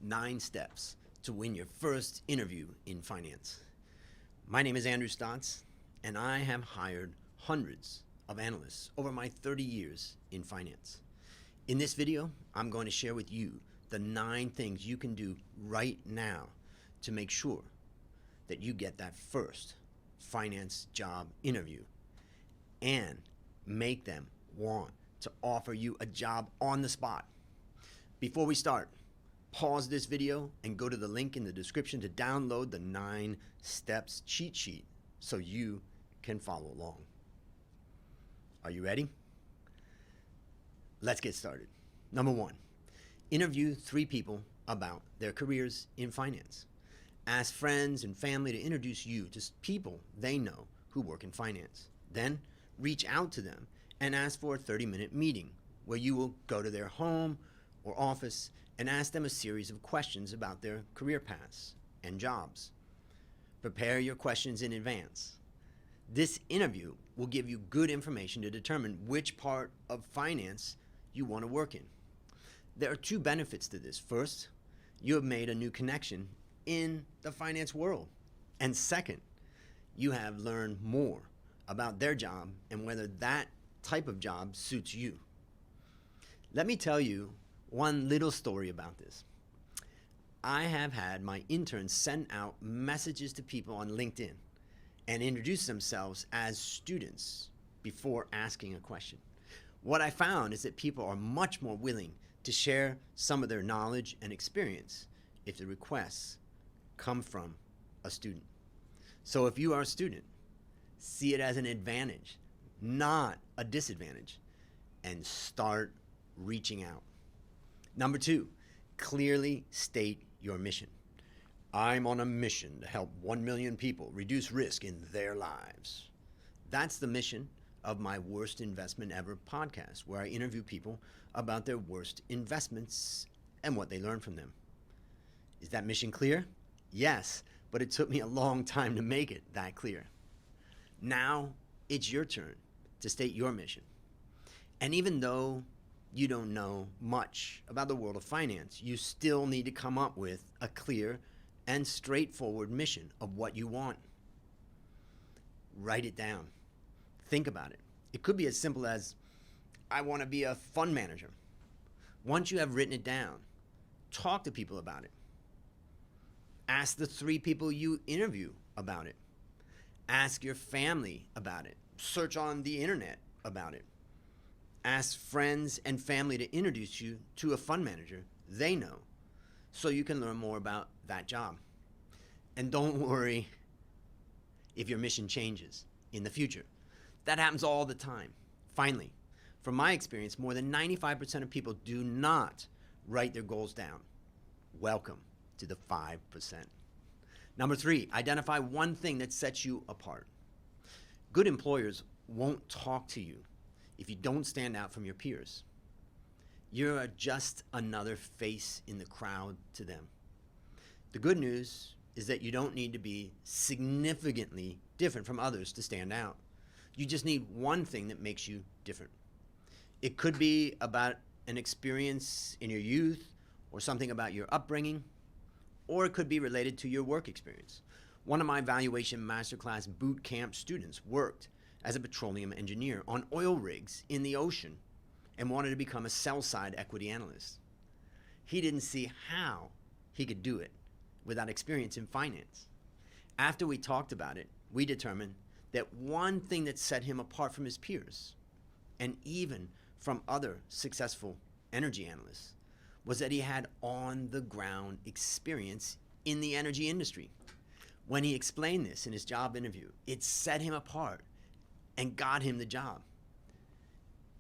9 steps to win your first interview in finance. My name is Andrew Stotz, and I have hired hundreds of analysts over my 30 years in finance. In this video, I'm going to share with you the 9 things you can do right now to make sure that you get that first finance job interview and make them want to offer you a job on the spot. Before we start, pause this video and go to the link in the description to download the 9 steps cheat sheet so you can follow along. Are you ready? Let's get started. Number 1, interview 3 people about their careers in finance. Ask friends and family to introduce you to people they know who work in finance. Then reach out to them and ask for a 30-minute meeting where you will go to their home or office and ask them a series of questions about their career paths and jobs. Prepare your questions in advance. This interview will give you good information to determine which part of finance you want to work in. There are 2 benefits to this. First, you have made a new connection in the finance world. And second, you have learned more about their job and whether that type of job suits you. Let me tell you one little story about this. I have had my interns send out messages to people on LinkedIn and introduce themselves as students before asking a question. What I found is that people are much more willing to share some of their knowledge and experience if the requests come from a student. So if you are a student, see it as an advantage, not a disadvantage, and start reaching out. Number 2, clearly state your mission. I'm on a mission to help 1 million people reduce risk in their lives. That's the mission of my Worst Investment Ever podcast, where I interview people about their worst investments and what they learned from them. Is that mission clear? Yes, but it took me a long time to make it that clear. Now it's your turn to state your mission. And even though you don't know much about the world of finance, you still need to come up with a clear and straightforward mission of what you want. Write it down. Think about it. It could be as simple as, I want to be a fund manager. Once you have written it down, talk to people about it. Ask the 3 people you interview about it. Ask your family about it. Search on the internet about it. Ask friends and family to introduce you to a fund manager they know so you can learn more about that job. And don't worry if your mission changes in the future. That happens all the time. Finally, from my experience, more than 95% of people do not write their goals down. Welcome to the 5%. Number 3, identify one thing that sets you apart. Good employers won't talk to you if you don't stand out from your peers. You're just another face in the crowd to them. The good news is that you don't need to be significantly different from others to stand out. You just need one thing that makes you different. It could be about an experience in your youth or something about your upbringing, or it could be related to your work experience. One of my valuation masterclass boot camp students worked as a petroleum engineer on oil rigs in the ocean and wanted to become a sell-side equity analyst. He didn't see how he could do it without experience in finance. After we talked about it, we determined that one thing that set him apart from his peers, and even from other successful energy analysts, was that he had on-the-ground experience in the energy industry. When he explained this in his job interview, it set him apart and got him the job.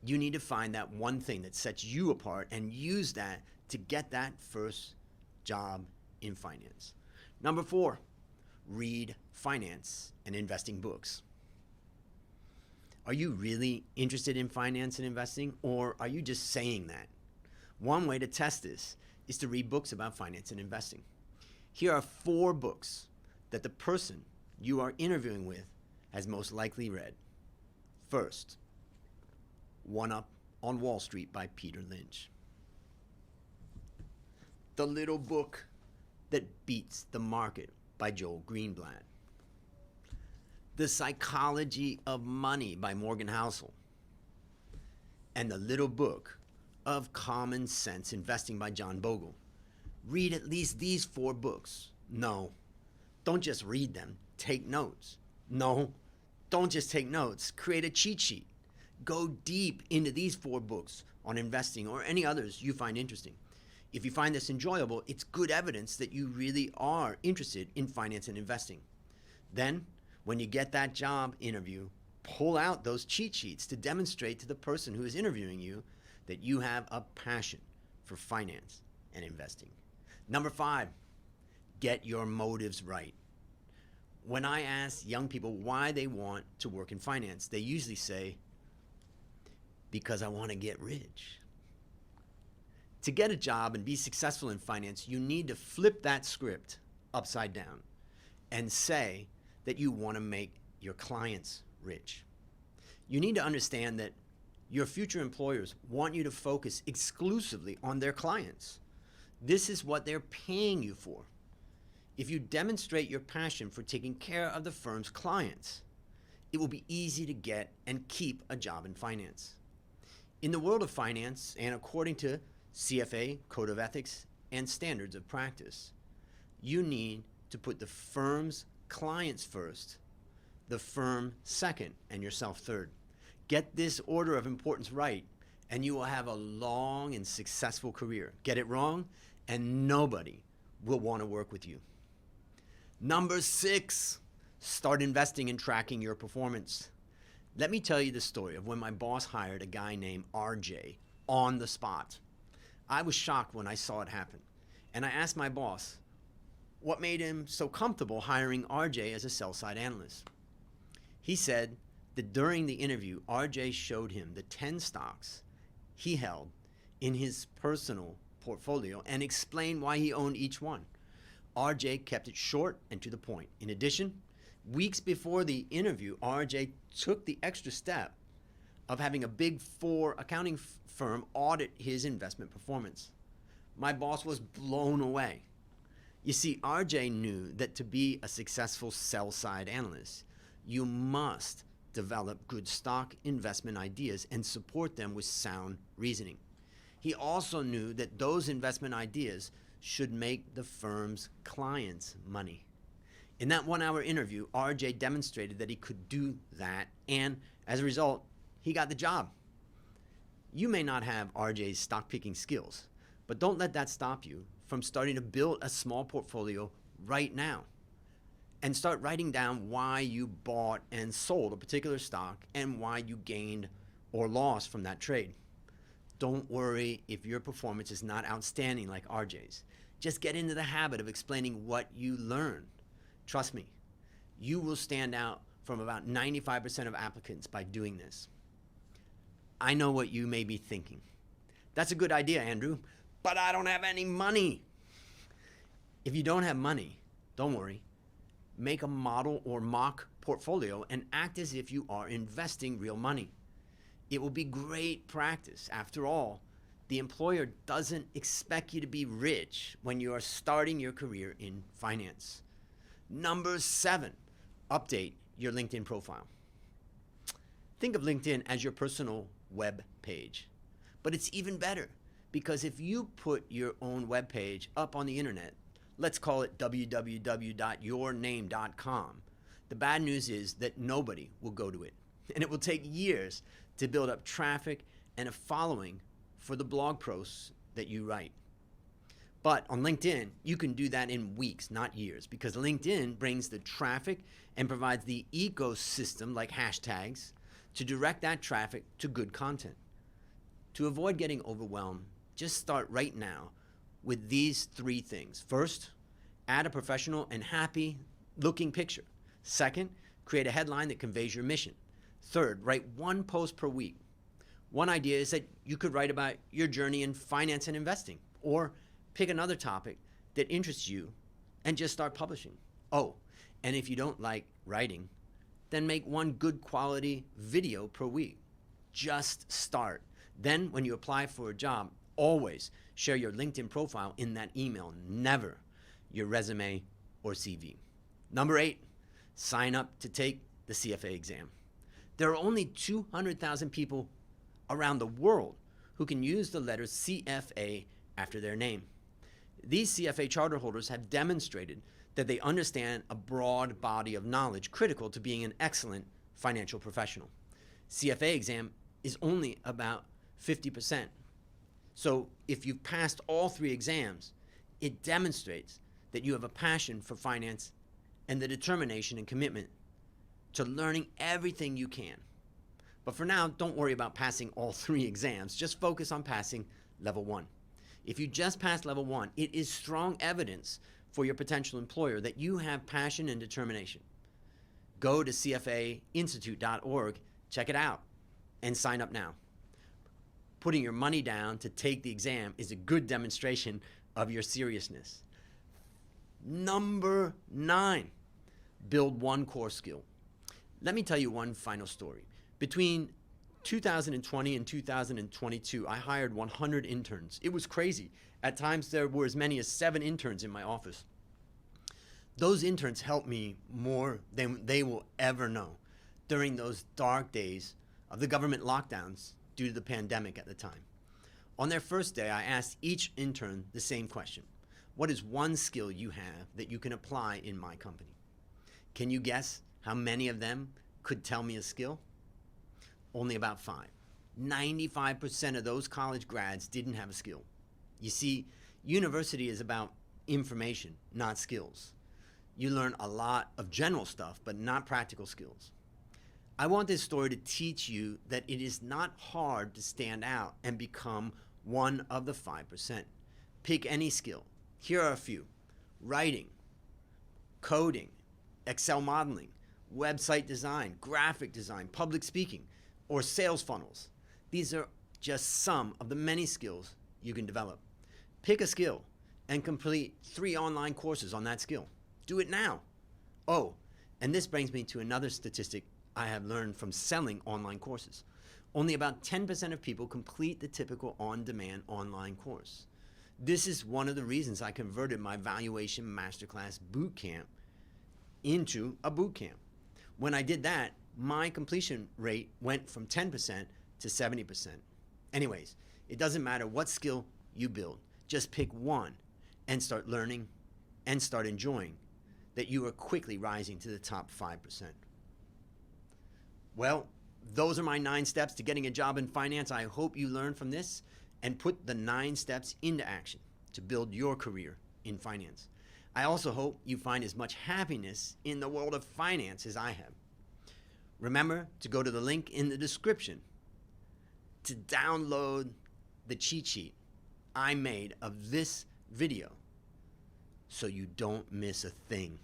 You need to find that one thing that sets you apart and use that to get that first job in finance. Number 4, read finance and investing books. Are you really interested in finance and investing, or are you just saying that? One way to test this is to read books about finance and investing. Here are 4 books that the person you are interviewing with has most likely read. First, One Up on Wall Street by Peter Lynch. The Little Book That Beats the Market by Joel Greenblatt. The Psychology of Money by Morgan Housel. And The Little Book of Common Sense Investing by John Bogle. Read at least these 4 books. No, don't just read them. Take notes. No, don't just take notes. Create a cheat sheet. Go deep into these 4 books on investing or any others you find interesting. If you find this enjoyable, it's good evidence that you really are interested in finance and investing. Then, when you get that job interview, pull out those cheat sheets to demonstrate to the person who is interviewing you that you have a passion for finance and investing. Number 5, get your motives right. When I ask young people why they want to work in finance, they usually say, because I want to get rich. To get a job and be successful in finance, you need to flip that script upside down and say that you want to make your clients rich. You need to understand that your future employers want you to focus exclusively on their clients. This is what they're paying you for. If you demonstrate your passion for taking care of the firm's clients, it will be easy to get and keep a job in finance. In the world of finance, and according to CFA, Code of Ethics, and Standards of Practice, you need to put the firm's clients first, the firm second, and yourself third. Get this order of importance right, and you will have a long and successful career. Get it wrong, and nobody will want to work with you. Number 6, start investing and tracking your performance. Let me tell you the story of when my boss hired a guy named RJ on the spot. I was shocked when I saw it happen, and I asked my boss what made him so comfortable hiring RJ as a sell-side analyst. He said that during the interview, RJ showed him the 10 stocks he held in his personal portfolio and explained why he owned each one. RJ kept it short and to the point. In addition, weeks before the interview, RJ took the extra step of having a Big 4 accounting firm audit his investment performance. My boss was blown away. You see, RJ knew that to be a successful sell-side analyst, you must develop good stock investment ideas and support them with sound reasoning. He also knew that those investment ideas should make the firm's clients money. In that 1-hour interview, RJ demonstrated that he could do that, and as a result, he got the job. You may not have RJ's stock picking skills, but don't let that stop you from starting to build a small portfolio right now. And start writing down why you bought and sold a particular stock and why you gained or lost from that trade. Don't worry if your performance is not outstanding like RJ's. Just get into the habit of explaining what you learned. Trust me, you will stand out from about 95% of applicants by doing this. I know what you may be thinking. That's a good idea, Andrew, but I don't have any money. If you don't have money, don't worry. Make a model or mock portfolio and act as if you are investing real money. It will be great practice. After all, the employer doesn't expect you to be rich when you are starting your career in finance. Number 7, update your LinkedIn profile. Think of LinkedIn as your personal web page, but it's even better because if you put your own web page up on the internet, let's call it www.yourname.com. The bad news is that nobody will go to it, and it will take years to build up traffic and a following for the blog posts that you write. But on LinkedIn, you can do that in weeks, not years, because LinkedIn brings the traffic and provides the ecosystem like hashtags to direct that traffic to good content. To avoid getting overwhelmed, just start right now with these 3 things. First, add a professional and happy looking picture. Second, create a headline that conveys your mission. Third, write 1 post per week. One idea is that you could write about your journey in finance and investing, or pick another topic that interests you and just start publishing. Oh, and if you don't like writing, then make 1 good quality video per week. Just start. Then when you apply for a job, Always share your LinkedIn profile in that email, never your resume or CV. Number 8, sign up to take the CFA exam. There are only 200,000 people around the world who can use the letter CFA after their name. These CFA charter holders have demonstrated that they understand a broad body of knowledge critical to being an excellent financial professional. CFA exam is only about 50%. So if you've passed all 3 exams, it demonstrates that you have a passion for finance and the determination and commitment to learning everything you can. But for now, don't worry about passing all 3 exams. Just focus on passing level 1. If you just pass level 1, it is strong evidence for your potential employer that you have passion and determination. Go to cfainstitute.org, check it out, and sign up now. Putting your money down to take the exam is a good demonstration of your seriousness. Number 9, build one core skill. Let me tell you one final story. Between 2020 and 2022, I hired 100 interns. It was crazy. At times, there were as many as 7 interns in my office. Those interns helped me more than they will ever know during those dark days of the government lockdowns due to the pandemic at the time. On their first day, I asked each intern the same question. What is one skill you have that you can apply in my company? Can you guess how many of them could tell me a skill? Only about 5. 95% of those college grads didn't have a skill. You see, university is about information, not skills. You learn a lot of general stuff, but not practical skills. I want this story to teach you that it is not hard to stand out and become one of the 5%. Pick any skill. Here are a few: writing, coding, Excel modeling, website design, graphic design, public speaking, or sales funnels. These are just some of the many skills you can develop. Pick a skill and complete 3 online courses on that skill. Do it now. Oh, and this brings me to another statistic I have learned from selling online courses. Only about 10% of people complete the typical on-demand online course. This is one of the reasons I converted my Valuation Masterclass Bootcamp into a bootcamp. When I did that, my completion rate went from 10% to 70%. Anyways, it doesn't matter what skill you build. Just pick one and start learning and start enjoying that you are quickly rising to the top 5%. Well, those are my 9 steps to getting a job in finance. I hope you learn from this and put the 9 steps into action to build your career in finance. I also hope you find as much happiness in the world of finance as I have. Remember to go to the link in the description to download the cheat sheet I made of this video so you don't miss a thing.